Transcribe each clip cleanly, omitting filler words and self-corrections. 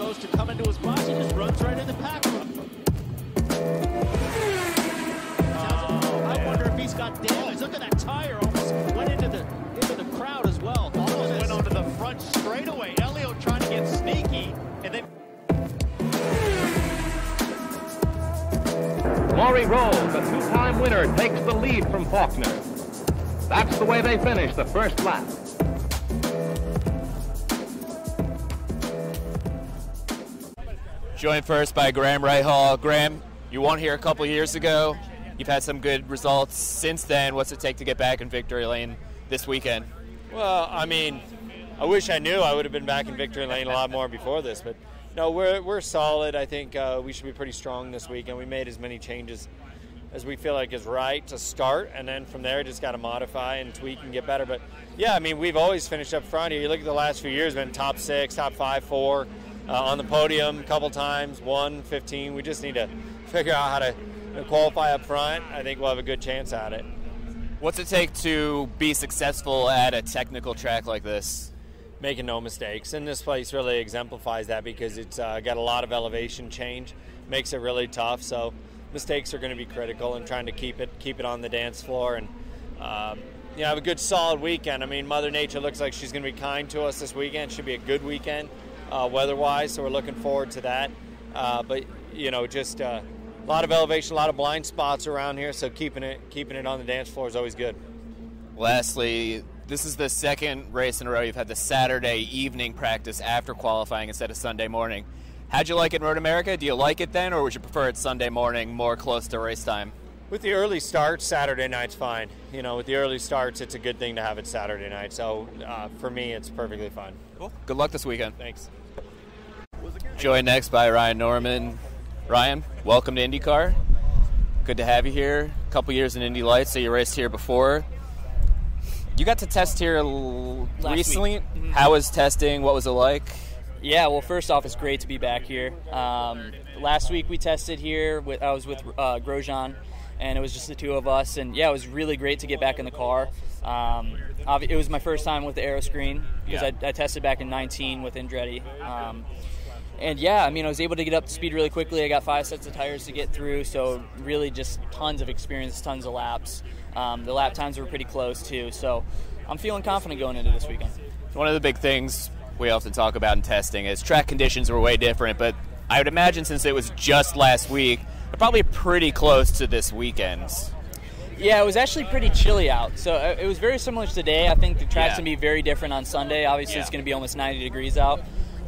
goes to come into his box, he just runs right in the pack. I wonder if he's got damage. Look at that tire, almost went into the crowd as well. Almost went onto the front straightaway. Elio trying to get sneaky, and then Maury Rolls, a two-time winner, takes the lead from Faulkner. That's the way they finish the first lap. Joined first by Graham Rahal. Graham, you won here a couple years ago. You've had some good results since then. What's it take to get back in victory lane this weekend? Well, I mean, I wish I knew I would have been back in victory lane a lot more before this, but no, we're solid. I think we should be pretty strong this weekend. We made as many changes as we feel like is right to start, and then from there just got to modify and tweak and get better. But yeah, I mean, we've always finished up front here. You look at the last few years, been top 6, top 5, 4, on the podium a couple times, 1, 15. We just need to figure out how to qualify up front. I think we'll have a good chance at it. What's it take to be successful at a technical track like this? Making no mistakes, and this place really exemplifies that because it's got a lot of elevation change, makes it really tough. So mistakes are going to be critical, and trying to keep it on the dance floor and have a good solid weekend. I mean, Mother Nature looks like she's going to be kind to us this weekend. Should be a good weekend weather-wise, so we're looking forward to that. But just a lot of elevation, a lot of blind spots around here, so keeping it on the dance floor is always good. Lastly, this is the second race in a row you've had the Saturday evening practice after qualifying instead of Sunday morning. How'd you like it in Road America? Do you like it then, or would you prefer it Sunday morning, more close to race time? With the early starts, Saturday night's fine. With the early starts, it's a good thing to have it Saturday night. So for me, it's perfectly fine. Cool. Good luck this weekend. Thanks. Joined next by Ryan Norman. Ryan, welcome to IndyCar. Good to have you here. A couple years in Indy Lights, so you raced here before. You got to test here recently. Mm-hmm. How was testing? What was it like? Yeah, well, first off, it's great to be back here. Last week we tested here. I was with Grosjean, and it was just the two of us. And, yeah, it was really great to get back in the car. It was my first time with the aeroscreen because I tested back in 19 with Andretti. And, yeah, I mean, I was able to get up to speed really quickly. I got 5 sets of tires to get through, so really just tons of experience, tons of laps. The lap times were pretty close, too. So I'm feeling confident going into this weekend. One of the big things we often talk about in testing is track conditions were way different, but I would imagine since it was just last week, they're probably pretty close to this weekend. Yeah, it was actually pretty chilly out. So it was very similar to today. I think the track's going to be very different on Sunday. Obviously, it's going to be almost 90 degrees out.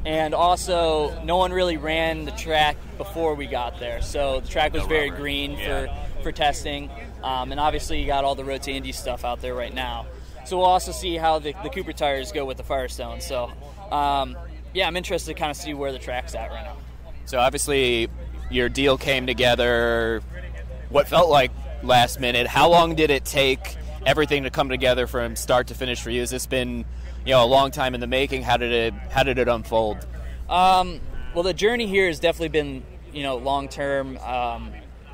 And also, no one really ran the track before we got there. So the track was very green for testing. And obviously, you got all the Road to Indy stuff out there right now. So we'll also see how the Cooper tires go with the Firestone. So, I'm interested to kind of see where the track's at right now. So obviously, your deal came together what felt like last minute. How long did it take everything to come together from start to finish for you? Has this been a long time in the making? How did it unfold? Well, the journey here has definitely been long term.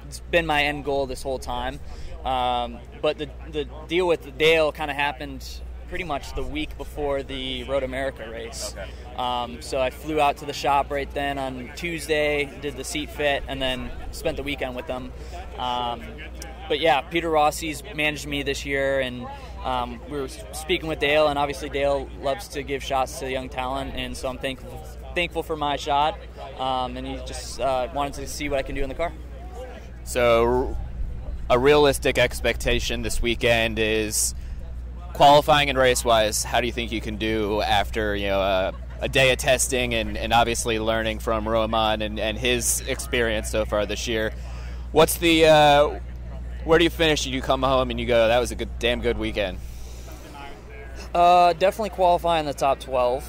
It's been my end goal this whole time. But the deal with Dale kind of happened pretty much the week before the Road America race. Okay. So I flew out to the shop right then on Tuesday, did the seat fit, and then spent the weekend with them. But yeah, Peter Rossi's managed me this year, and we were speaking with Dale, and obviously Dale loves to give shots to young talent, and so I'm thankful for my shot, and he just wanted to see what I can do in the car. So a realistic expectation this weekend is qualifying and race-wise. How do you think you can do after a day of testing and obviously learning from Roman and his experience so far this year? What's the where do you finish? Do you come home and you go, that was a damn good weekend? Definitely qualify in the top 12,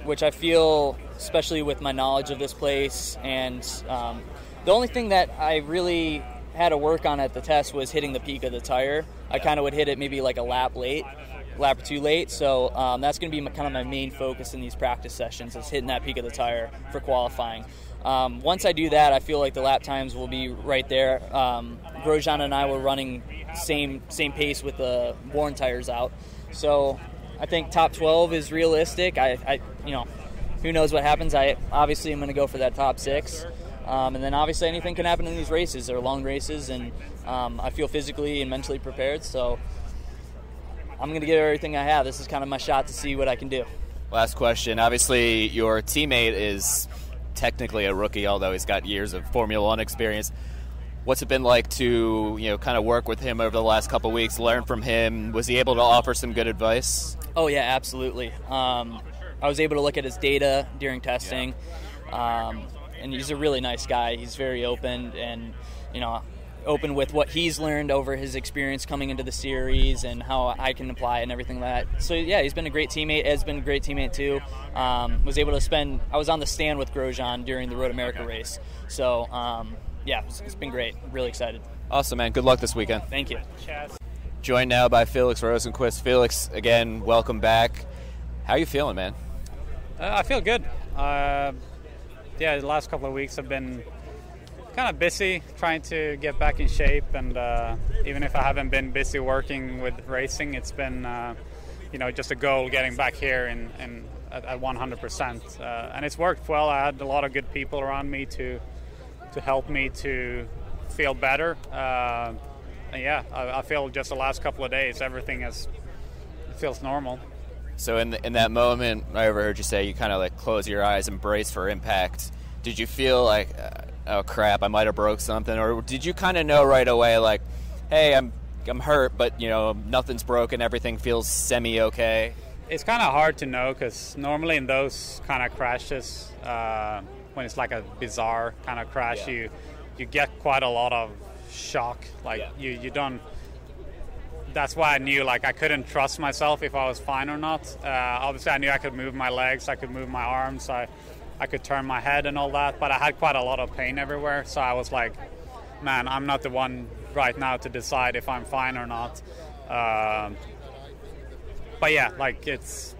which I feel, especially with my knowledge of this place, and the only thing that I really had to work on at the test was hitting the peak of the tire. I kind of would hit it maybe like a lap or two late, so that's going to be kind of my main focus in these practice sessions, is hitting that peak of the tire for qualifying. Once I do that, I feel like the lap times will be right there. Grosjean and I were running same pace with the worn tires out, so I think top 12 is realistic. who knows what happens. I obviously am going to go for that top 6. And then obviously anything can happen in these races. They're long races, and I feel physically and mentally prepared. So I'm going to give everything I have. This is kind of my shot to see what I can do. Last question. Obviously, your teammate is technically a rookie, although he's got years of Formula One experience. What's it been like to, kind of work with him over the last couple of weeks, learn from him? Was he able to offer some good advice? Oh, yeah, absolutely. I was able to look at his data during testing, and he's a really nice guy. He's very open and, open with what he's learned over his experience coming into the series and how I can apply it and everything like that. So, yeah, he's been a great teammate. Ed's been a great teammate, too. I was on the stand with Grosjean during the Road America race. So, yeah, it's been great. Really excited. Awesome, man. Good luck this weekend. Thank you. Joined now by Felix Rosenqvist. Felix, again, welcome back. How are you feeling, man? I feel good. The last couple of weeks have been kind of busy trying to get back in shape, and even if I haven't been busy working with racing, it's been just a goal getting back here at 100%, and it's worked well. I had a lot of good people around me to help me to feel better. I feel just the last couple of days everything feels normal. So in that moment, I overheard you say you kind of like close your eyes and brace for impact. Did you feel like, oh crap, I might have broke something, or did you kind of know right away, like, hey, I'm hurt, but nothing's broken, everything feels semi-okay? It's kind of hard to know because normally in those kind of crashes, when it's like a bizarre kind of crash, you get quite a lot of shock. You don't. That's why I knew I couldn't trust myself if I was fine or not. Obviously, I knew I could move my legs, I could move my arms, I could turn my head and all that, but I had quite a lot of pain everywhere. So I was like, man, I'm not the one right now to decide if I'm fine or not. But yeah, it's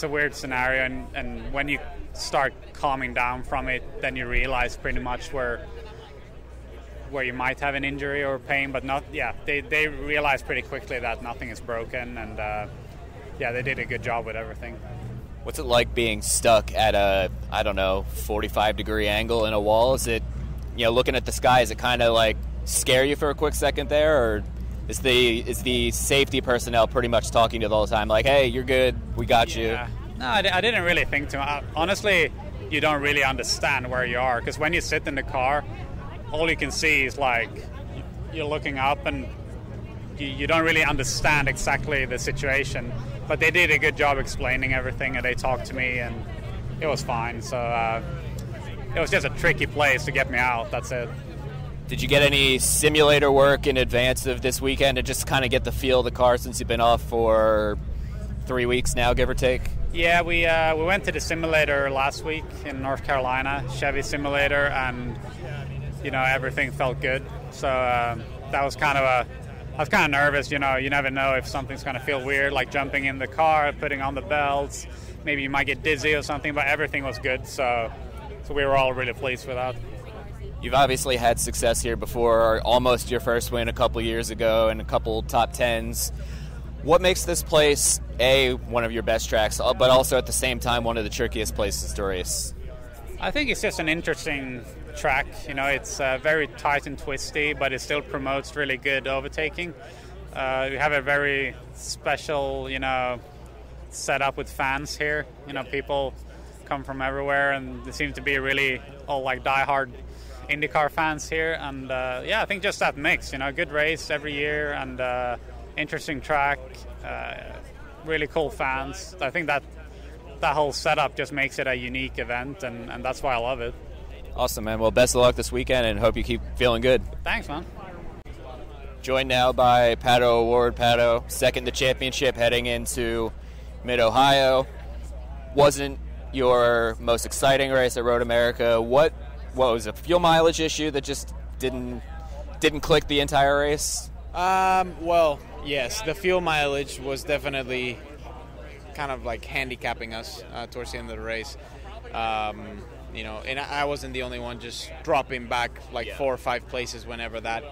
a weird scenario, and when you start calming down from it, then you realize pretty much where you might have an injury or pain, but not. Yeah, they realize pretty quickly that nothing is broken, and they did a good job with everything. What's it like being stuck at a 45-degree angle in a wall? Is it, looking at the sky, is it kind of like scare you for a quick second there, or is the safety personnel pretty much talking to you all the time, like, hey, you're good, we got you? No, I didn't really think too much. Honestly, you don't really understand where you are, because when you sit in the car, all you can see is you're looking up, and you don't really understand exactly the situation. But they did a good job explaining everything, and they talked to me, and it was fine. So it was just a tricky place to get me out. That's it. Did you get any simulator work in advance of this weekend to just kind of get the feel of the car since you've been off for 3 weeks now, give or take? Yeah, we went to the simulator last week in North Carolina, Chevy simulator, and everything felt good. So that was I was kind of nervous. You never know if something's going to feel weird, like jumping in the car, putting on the belts. Maybe you might get dizzy or something, but everything was good. So we were all really pleased with that. You've obviously had success here before, almost your first win a couple years ago and a couple top tens. What makes this place, one of your best tracks, but also at the same time one of the trickiest places to race? I think it's just an interesting track. It's very tight and twisty, but it still promotes really good overtaking. We have a very special, setup with fans here. People come from everywhere, and there seem to be really all diehard IndyCar fans here. And I think just that mix, good race every year, and interesting track, really cool fans. I think that whole setup just makes it a unique event, and that's why I love it. Awesome, man. Well, best of luck this weekend, and hope you keep feeling good. Thanks, man. Joined now by Pato O'Ward. Pato, second the championship heading into Mid-Ohio. Wasn't your most exciting race at Road America. What was a fuel mileage issue that just didn't click the entire race? Well, yes, the fuel mileage was definitely kind of handicapping us towards the end of the race. And I wasn't the only one just dropping back 4 or 5 places whenever that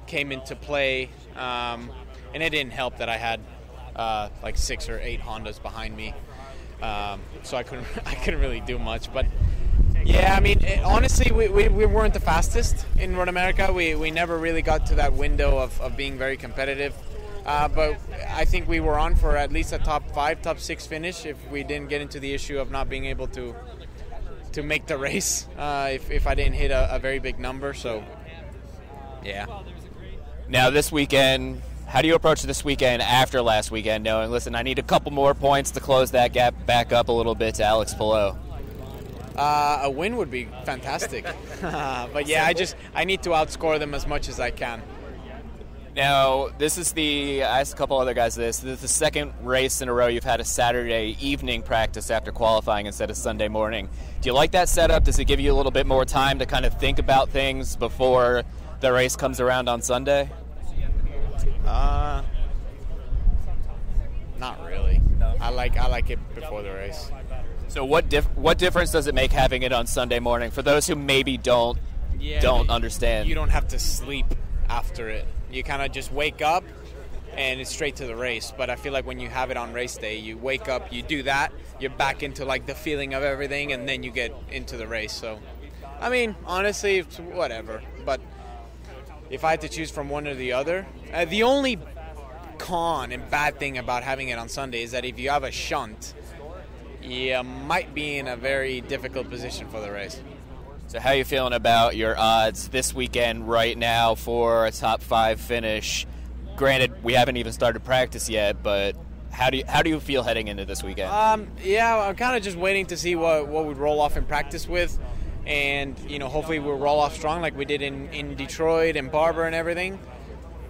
came into play. And it didn't help that I had 6 or 8 Hondas behind me. so I couldn't really do much. But yeah, I mean, honestly, we weren't the fastest in Road America. We never really got to that window of being very competitive. But I think we were on for at least a top 5, top 6 finish if we didn't get into the issue of not being able to make the race if I didn't hit a very big number. So yeah. Now this weekend, how do you approach this weekend after last weekend, knowing, listen, I need a couple more points to close that gap back up a little bit to Alex Palou? A win would be fantastic. But yeah, I need to outscore them as much as I can. Now, I asked a couple other guys this is the second race in a row you've had a Saturday evening practice after qualifying instead of Sunday morning. Do you like that setup? Does it give you a little bit more time to kind of think about things before the race comes around on Sunday? Not really. No. I like it before the race. So what difference does it make having it on Sunday morning for those who maybe don't understand? You don't have to sleep after it. You kind of just wake up and it's straight to the race. But I feel like when you have it on race day, you wake up, you do that, you're back into like the feeling of everything, and then you get into the race. So, I mean, honestly, it's whatever. But if I had to choose from one or the other, the only con and bad thing about having it on Sunday is that if you have a shunt, you might be in a very difficult position for the race. So how are you feeling about your odds this weekend right now for a top 5 finish? Granted, we haven't even started practice yet, but how do you feel heading into this weekend? Yeah, I'm kind of just waiting to see what we roll off in practice with, and hopefully we'll roll off strong like we did in Detroit and Barber and everything,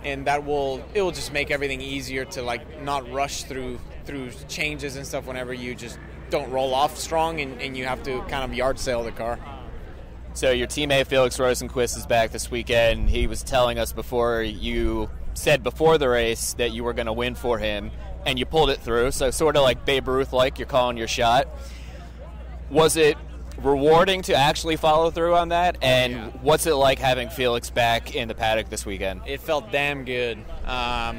and it will just make everything easier to like not rush through changes and stuff whenever you just don't roll off strong and you have to kind of yard sale the car. So your teammate Felix Rosenqvist is back this weekend. He was telling us before the race that you were going to win for him, and you pulled it through. So sort of like Babe Ruth-like, you're calling your shot. Was it rewarding to actually follow through on that? And what's it like having Felix back in the paddock this weekend? It felt damn good. I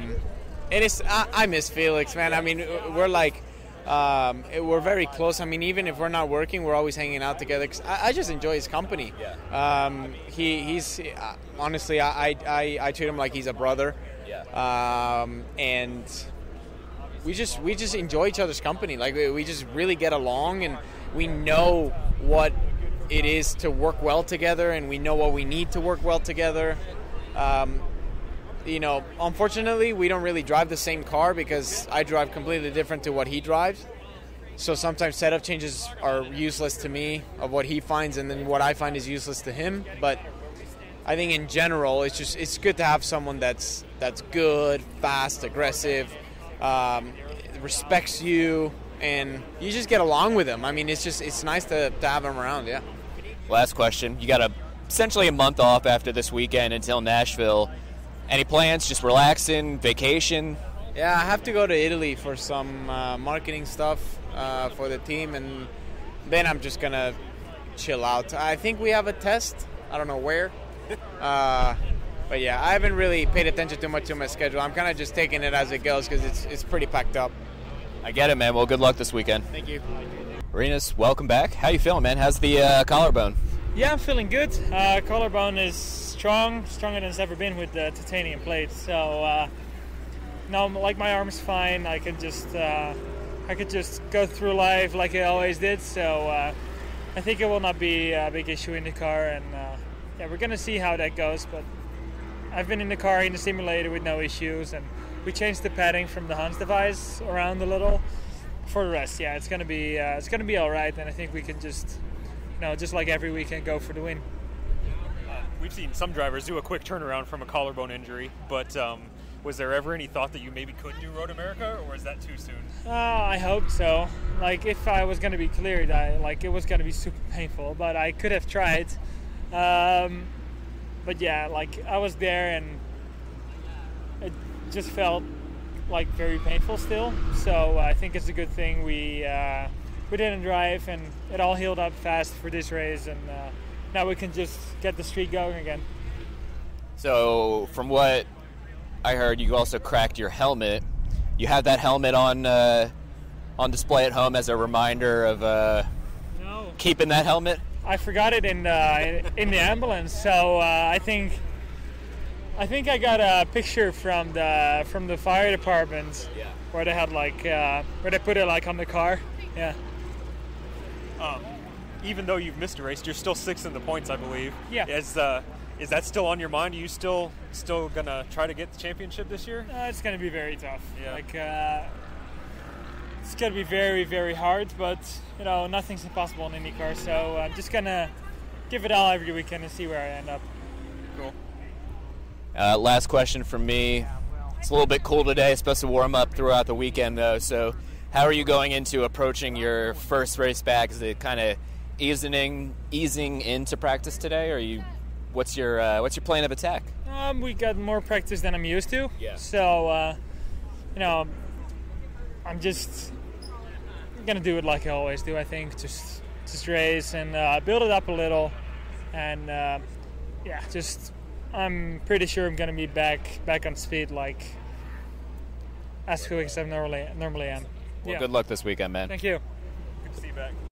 miss Felix, man. I mean, we're very close. I mean, even if we're not working, we're always hanging out together. 'Cause I just enjoy his company. Yeah. He's honestly, I treat him like he's a brother. Yeah. And we just enjoy each other's company. Like we just really get along, and we know what it is to work well together, and we know what we need to work well together. Unfortunately, we don't really drive the same car because I drive completely different to what he drives. So sometimes setup changes are useless to me of what he finds, and then what I find is useless to him. But I think in general, it's good to have someone that's good, fast, aggressive, respects you, and you just get along with him. I mean, it's nice to have him around. Yeah. Last question. You got essentially a month off after this weekend until Nashville. Any plans? Just relaxing, vacation? Yeah, I have to go to Italy for some marketing stuff for the team, and then I'm just going to chill out. I think we have a test. I don't know where. But yeah, I haven't really paid attention too much to my schedule. I'm kind of just taking it as it goes because it's pretty packed up. I get it, man. Well, good luck this weekend. Thank you. Rinus, welcome back. How you feeling, man? How's the collarbone? Yeah, I'm feeling good. Collarbone is stronger than it's ever been with the titanium plate. So no, like my arm's fine. I could just go through life like I always did. So I think it will not be a big issue in the car, and we're gonna see how that goes. But I've been in the car in the simulator with no issues, and we changed the padding from the Hans device around a little. For the rest, it's gonna be all right, and I think we can just like every weekend, go for the win. We've seen some drivers do a quick turnaround from a collarbone injury, but was there ever any thought that you maybe could do Road America, or is that too soon? I hope so. Like, if I was going to be cleared, it was going to be super painful, but I could have tried. But yeah, like, I was there, and it just felt like very painful still. So I think it's a good thing we didn't drive, and it all healed up fast for this race, and now we can just get the streak going again. So from what I heard, you also cracked your helmet. You have that helmet on on display at home as a reminder of No. keeping that helmet? I forgot it in the ambulance, so I think I got a picture from the fire department where they had where they put it on the car. Yeah. Even though you've missed a race, you're still 6th in the points, I believe. Yeah. Is that still on your mind? Are you still gonna try to get the championship this year? It's gonna be very tough. Yeah. It's gonna be very, very hard, but nothing's impossible in IndyCar. So I'm just gonna give it all every weekend and see where I end up. Cool. Last question from me. It's a little bit cool today. It's supposed to warm up throughout the weekend, though. So, how are you going into approaching your first race back? Is it kind of easing into practice today, or what's your plan of attack? We got more practice than I'm used to. Yeah. So, I'm just gonna do it like I always do. I think just race and build it up a little, and I'm pretty sure I'm gonna be back on speed as quick as I normally am. Well, good luck this weekend, man. Thank you. Good to see you back.